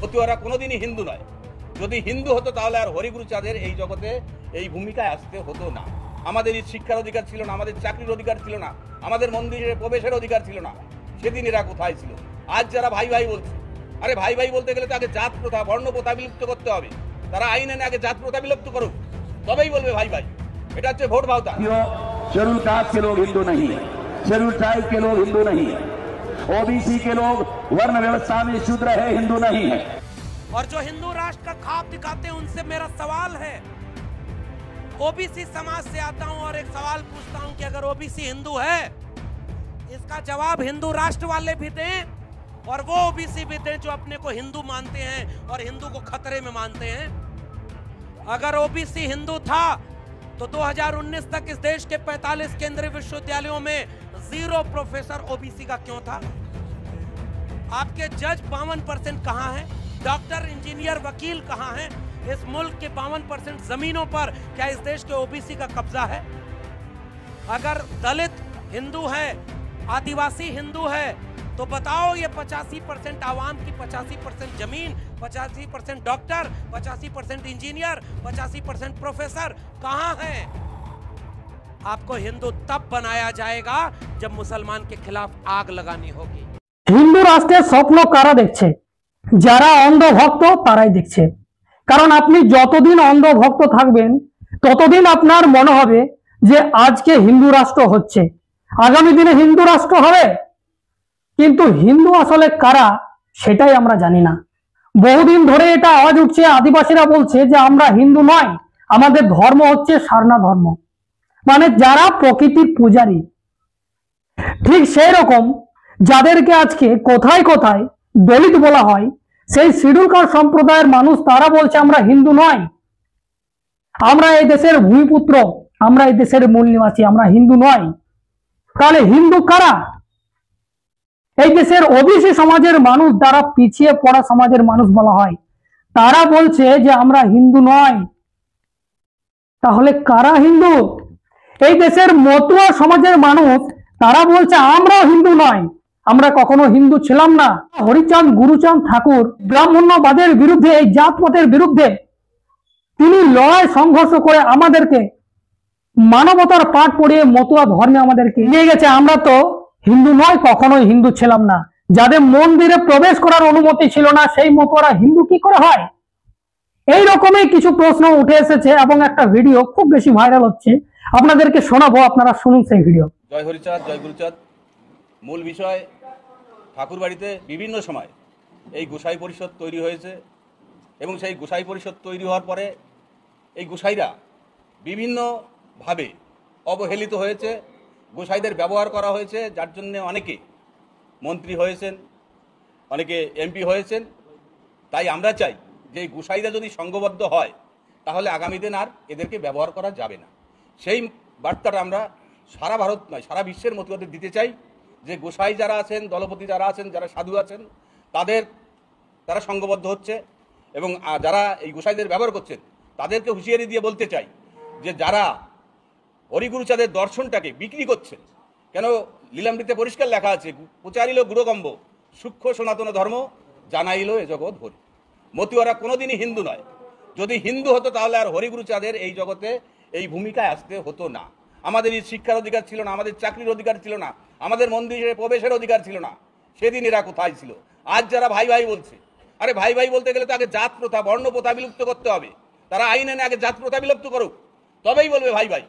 মতুয়ারা কোনোদিনই হিন্দু নয়। যদি হিন্দু হতো তাহলে আর হরিগুরু চাঁদের এই জগতে এই ভূমিকায় আসতে হতো না। আমাদের শিক্ষার অধিকার ছিল না, আমাদের চাকরির অধিকার ছিল না, আমাদের মন্দিরে প্রবেশের অধিকার ছিল না। সেদিন এরা কোথায় ছিল? আজ যারা ভাই ভাই বলছে, আরে ভাই ভাই বলতে গেলে তো আগে জাত প্রথা, বর্ণ প্রথা বিলুপ্ত করতে হবে। তারা আইন এনে আগে জাত প্রথা বিলুপ্ত করুক, তবেই বলবে ভাই ভাই। এটা হচ্ছে ভোট ভাওতা। शेड्यूल कास्ट के लोग हिंदू नहीं है, शेड्यूल ट्राइब के लोग हिंदू नहीं है, ओबीसी के लोग वर्ण व्यवस्था में शूद्र है, हिंदू नहीं है। और जो हिंदू राष्ट्र का ख्वाब दिखाते हैं उनसे मेरा सवाल है, ओबीसी समाज से आता हूं और एक सवाल पूछता हूं कि अगर ओबीसी हिंदू है, इसका जवाब हिंदू राष्ट्र वाले भी दें और वो ओबीसी भी दें जो अपने को हिंदू मानते हैं और हिंदू को खतरे में मानते हैं। अगर ओबीसी हिंदू था तो 2019 तक इस देश के 45 केंद्रीय विश्वविद्यालयों में 0 प्रोफेसर ओबीसी का क्यों था? आपके जज 52% कहां हैं? डॉक्टर, इंजीनियर, वकील कहां हैं? इस मुल्क के 52% जमीनों पर क्या इस देश के ओबीसी का कब्जा है? अगर दलित हिंदू है, आदिवासी हिंदू है, तो बताओ ये 85% आवाम की 85% जमीन, 85% डॉक्टर, 85% इंजीनियर, 85% प्रोफेसर कहां है? आपको हिंदू तब बनाया जाएगा जब मुसलमान के खिलाफ आग लगानी होगी। হিন্দু রাষ্ট্রের স্বপ্ন কারা দেখছে? যারা অন্ধভক্ত তারাই দেখছে। কারণ আপনি যতদিন অন্ধভক্ত থাকবেন ততদিন আপনার মনে হবে যে আজকে হিন্দু রাষ্ট্র হচ্ছে, আগামী দিনে হিন্দু রাষ্ট্র হবে। কিন্তু হিন্দু আসলে কারা সেটাই আমরা জানি না। বহুদিন ধরে এটা আওয়াজ উঠছে, আদিবাসীরা বলছে যে আমরা হিন্দু নয়, আমাদের ধর্ম হচ্ছে সারনা ধর্ম, মানে যারা প্রকৃতির পূজারী। ঠিক সেই রকম যাদেরকে আজকে কোথায় কোথায় দলিত বলা হয়, সেই শিডিউল কাস্ট সম্প্রদায়ের মানুষ তারা বলছে আমরা হিন্দু নয়, আমরা এই দেশের ভূমিপুত্র, আমরা এই দেশের মূল নিবাসী, আমরা হিন্দু নয়। তাহলে হিন্দু কারা? এই দেশের ওবিসি সমাজের মানুষ, যারা পিছিয়ে পড়া সমাজের মানুষ বলা হয়, তারা বলছে যে আমরা হিন্দু নয়। তাহলে কারা হিন্দু? এই দেশের মতুয়া সমাজের মানুষ, তারা বলছে আমরাও হিন্দু নয়, আমরা কখনো হিন্দু ছিলাম না। হরিচাঁদ গুরুচাঁদ ঠাকুর ব্রাহ্মণ্যবাদের বিরুদ্ধে, এই জাতপাতের বিরুদ্ধে তিনি লড়াই সংঘর্ষ করে আমাদেরকে মানবতার পাঠ পড়িয়ে মতুয়া ধর্মে আমাদেরকে নিয়ে গেছে। আমরা তো হিন্দু নয়, কখনোই হিন্দু ছিলাম না। যাদের মন্দিরে প্রবেশ করার অনুমতি ছিল না, সেই মতুয়ারা হিন্দু কি করে হয়? এই রকমই কিছু প্রশ্ন উঠে এসেছে এবং একটা ভিডিও খুব বেশি ভাইরাল হচ্ছে, আপনাদেরকে শোনাবো, আপনারা শুনুন সেই ভিডিও। জয় হরিচাঁদ, জয় গুরুচাঁদ। মূল বিষয়, ঠাকুর বাড়িতে বিভিন্ন সময় এই গোসাই পরিষদ তৈরি হয়েছে এবং সেই গোসাই পরিষদ তৈরি হওয়ার পরে এই গোসাইরা বিভিন্নভাবে অবহেলিত হয়েছে, গোসাইদের ব্যবহার করা হয়েছে, যার জন্য অনেকে মন্ত্রী হয়েছেন, অনেকে এমপি হয়েছেন। তাই আমরা চাই যে এই গোসাইরা যদি সংঘবদ্ধ হয় তাহলে আগামী দিন আর এদেরকে ব্যবহার করা যাবে না। সেই বার্তাটা আমরা সারা ভারত নয়, সারা বিশ্বের মতুয়াদের দিতে চাই যে গোসাই যারা আছেন, দলপতি যারা আছেন, যারা সাধু আছেন, তারা সংঘবদ্ধ হচ্ছে এবং যারা এই গোসাইদের ব্যবহার করছেন তাদেরকে হুঁশিয়ারি দিয়ে বলতে চাই যে যারা হরিগুরু চাঁদের দর্শনটাকে বিক্রি করছে, কেন লীলামৃতে পরিষ্কার লেখা আছে, প্রচারিল গুরুকম্ব সূক্ষ্ম সনাতন ধর্ম, জানাইল এ জগৎ হরি। মতুয়ারা কোনোদিনই হিন্দু নয়। যদি হিন্দু হতো তাহলে আর হরিগুরু চাঁদের এই জগতে এই ভূমিকায় আসতে হতো না। আমাদের শিক্ষার অধিকার ছিল না, আমাদের চাকরির অধিকার ছিল না, আমাদের মন্দিরে প্রবেশের অধিকার ছিল না। সেদিন এরা কোথায় ছিল? আজ যারা ভাই ভাই বলছে, আরে ভাই ভাই বলতে গেলে তো আগে জাত প্রথা, বর্ণ প্রথা বিলুপ্ত করতে হবে। তারা আইন এনে আগে জাত প্রথা বিলুপ্ত করুক, তবেই বলবে ভাই ভাই।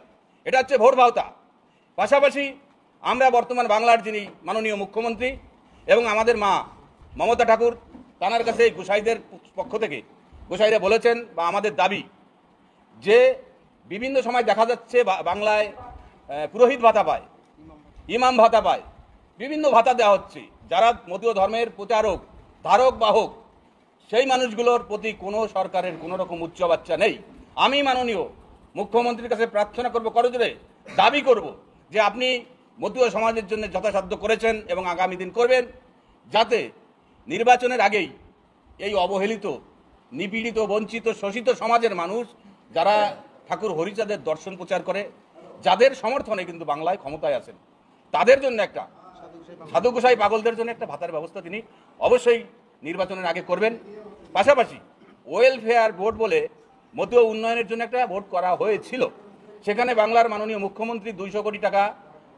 এটা হচ্ছে ভোট ভাওতা। পাশাপাশি আমরা বর্তমান বাংলার যিনি মাননীয় মুখ্যমন্ত্রী এবং আমাদের মা মমতা ঠাকুর, তাঁর কাছে গোসাইদের পক্ষ থেকে গোসাইরা বলেছেন বা আমাদের দাবি যে বিভিন্ন সময় দেখা যাচ্ছে বাংলায় পুরোহিত ভাতা পায়, ইমাম ভাতা পায়, বিভিন্ন ভাতা দেওয়া হচ্ছে। যারা মতুয়া ধর্মের প্রচারক, ধারক বাহক, সেই মানুষগুলোর প্রতি কোনো সরকারের কোনো রকম উচ্চ বাচ্চা নেই। আমি মাননীয় মুখ্যমন্ত্রীর কাছে প্রার্থনা করব, করজোরে দাবি করব যে আপনি মতুয়া সমাজের জন্য যথাসাধ্য করেছেন এবং আগামী দিন করবেন, যাতে নির্বাচনের আগেই এই অবহেলিত, নিপীড়িত, বঞ্চিত, শোষিত সমাজের মানুষ যারা ঠাকুর হরিচাঁদের দর্শন প্রচার করে, যাদের সমর্থনে কিন্তু বাংলায় ক্ষমতায় আছেন, তাদের জন্য একটা সাধু গোসাই পাগলদের জন্য একটা ভাতার ব্যবস্থা তিনি অবশ্যই নির্বাচনের আগে করবেন। পাশাপাশি ওয়েলফেয়ার বোর্ড বলে মতুয়া উন্নয়নের জন্য একটা বোর্ড করা হয়েছিল। সেখানে বাংলার মাননীয় মুখ্যমন্ত্রী 200 কোটি টাকা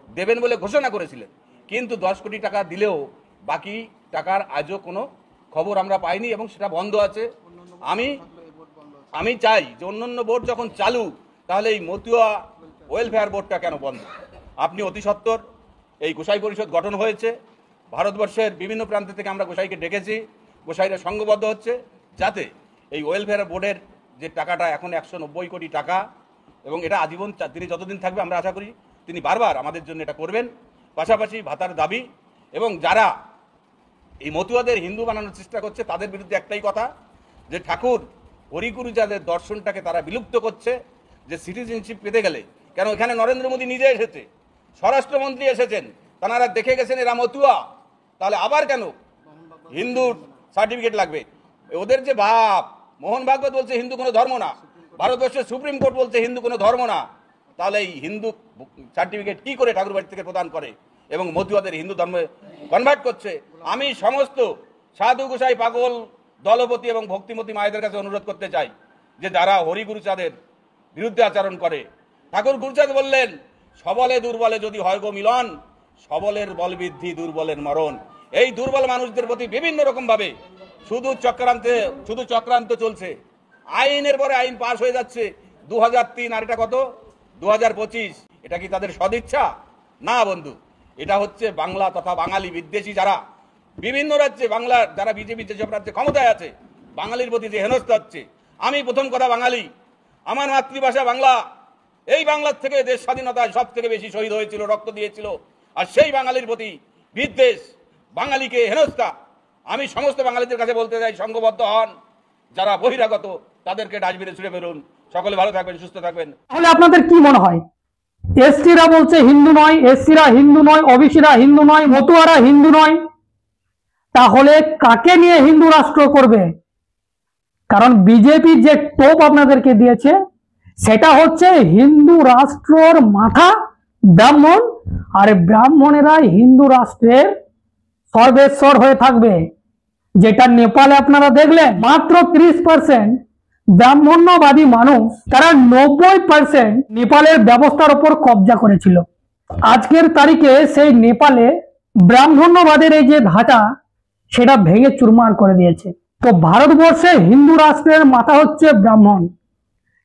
দেবেন বলে ঘোষণা করেছিলেন, কিন্তু 10 কোটি টাকা দিলেও বাকি টাকার আজও কোনো খবর আমরা পাইনি এবং সেটা বন্ধ আছে। আমি চাই যে অন্যান্য বোর্ড যখন চালু, তাহলে এই মতুয়া ওয়েলফেয়ার বোর্ডটা কেন বন্ধ? আপনি অতি সত্বর, এই গোসাই পরিষদ গঠন হয়েছে, ভারতবর্ষের বিভিন্ন প্রান্ত থেকে আমরা গোসাইকে ডেকেছি, গোসাইরা সংঘবদ্ধ হচ্ছে যাতে এই ওয়েলফেয়ার বোর্ডের যে টাকাটা এখন 190 কোটি টাকা, এবং এটা আজীবন তিনি যতদিন থাকবে আমরা আশা করি তিনি বারবার আমাদের জন্য এটা করবেন। পাশাপাশি ভাতার দাবি, এবং যারা এই মতুয়াদের হিন্দু বানানোর চেষ্টা করছে তাদের বিরুদ্ধে একটাই কথা, যে ঠাকুর হরিগুরু যাদের দর্শনটাকে তারা বিলুপ্ত করছে, যে সিটিজেনশিপ পেতে গেলে, কেন এখানে নরেন্দ্র মোদী নিজে এসেছে, স্বরাষ্ট্রমন্ত্রী এসেছেন, তারা দেখে গেছেন এরা মতুয়া, তাহলে আবার কেন হিন্দুর সার্টিফিকেট লাগবে? ওদের যে বাপ মোহন ভাগবত বলছে হিন্দু কোনো ধর্ম না, ভারতবর্ষের সুপ্রিম কোর্ট বলছে হিন্দু কোনো ধর্ম না, তাহলে এই হিন্দু সার্টিফিকেট কি করে ঠাকুর বাড়ি থেকে প্রদান করে এবং মতুয়াদের হিন্দু ধর্মে কনভার্ট করছে? আমি সমস্ত সাধু গোসাই, পাগল, দলপতি এবং ভক্তিমতী মায়েদের কাছে অনুরোধ করতে চাই যে যারা হরিগুরুচাঁদের বিরুদ্ধে আচরণ করে, ঠাকুর গুরুচাঁদ বললেন সবলে দুর্বলে যদি হয় গো মিলন, সবলের বল বৃদ্ধি দুর্বলের মরণ। এই দুর্বল মানুষদের প্রতি বিভিন্ন রকম ভাবে শুধু চক্রান্ত চলছে। আইনের পরে আইন পাশ হয়ে যাচ্ছে 2003, আর এটা কত 2025। এটা কি তাদের সদিচ্ছা? না বন্ধু, এটা হচ্ছে বাংলা তথা বাঙালি বিদ্বেষী যারা বিভিন্ন রাজ্যে, বাংলার যারা বিজেপি যেসব রাজ্যে ক্ষমতায় আছে, বাঙালির প্রতি যে হেনস্থা হচ্ছে। আমি প্রথম কথা বাঙালি, আমার মাতৃভাষা বাংলা, এই বাংলার থেকে দেশ স্বাধীনতায় সব থেকে বেশি শহীদ হয়েছিল, রক্ত দিয়েছিল, আর সেই বাঙালির প্রতি বিদ্বেষ, বাঙালিকে হেনস্থা। আমি সমস্ত বাঙালিদের কাছে বলতে চাই, সংঘবদ্ধ হন, যারা বহিরাগত তাদেরকে ডাস্টবিনে ছুড়ে ফেলুন। সকলে ভালো থাকবেন, সুস্থ থাকবেন। তাহলে আপনাদের কি মনে হয়, এসটিরা বলছে হিন্দু নয়, এসসিরা হিন্দু নয়, ওবিসিরা হিন্দু নয়, মতুয়ারা হিন্দু নয়, তাহলে কাকে নিয়ে হিন্দু রাষ্ট্র করবে? কারণ বিজেপি যে টোপ আপনাদেরকে দিয়েছে সেটা হচ্ছে হিন্দু রাষ্ট্রের মাথা ব্রাহ্মণ, আর ব্রাহ্মণেরা হিন্দু রাষ্ট্রের সর্বেশ্বর হয়ে থাকবে। যেটা নেপালে আপনারা দেখলেন, মাত্র 30% ব্রাহ্মণ্যবাদী মানুষ, তারা 90% নেপালের ব্যবস্থার উপর কবজা করেছিল। আজকের তারিখে সেই নেপালে ব্রাহ্মণ্যবাদের এই যে ধাঁচা, সেটা ভেঙে চুরমার করে দিয়েছে। তো ভারতবর্ষে হিন্দু রাষ্ট্রের মাথা হচ্ছে ব্রাহ্মণ।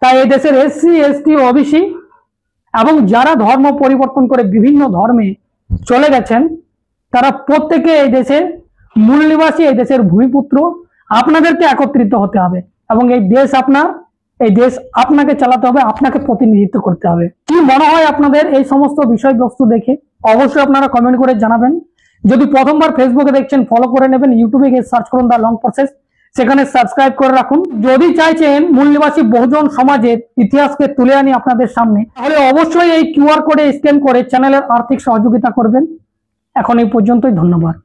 তাই এই দেশের এসসি, এসটি, ওবিসি এবং যারা ধর্ম পরিবর্তন করে বিভিন্ন ধর্মে চলে গেছেন, তারা প্রত্যেকে এই দেশের মূল নিবাসী, এই দেশের ভূমিপুত্র। আপনাদেরকে একত্রিত হতে হবে এবং এই দেশ আপনার, এই দেশ আপনাকে চালাতে হবে, আপনাকে প্রতিনিধিত্ব করতে হবে। কি মনে হয় আপনাদের এই সমস্ত বিষয়বস্তু দেখে? অবশ্যই আপনারা কমেন্ট করে জানাবেন। যদি প্রথমবার ফেসবুকে দেখছেন, ফলো করে নেবেন। ইউটিউবে গিয়ে সার্চ করুন দ্য লং প্রসেস, সেখানে সাবস্ক্রাইব করে রাখুন। যদি চাইছেন মূল নিবাসী বহুজন সমাজের ইতিহাসকে তুলে আনি আপনাদের সামনে, তাহলে অবশ্যই এই কিউআর কোডে স্ক্যান করে চ্যানেলের আর্থিক সহযোগিতা করবেন। এখন এই পর্যন্তই, ধন্যবাদ।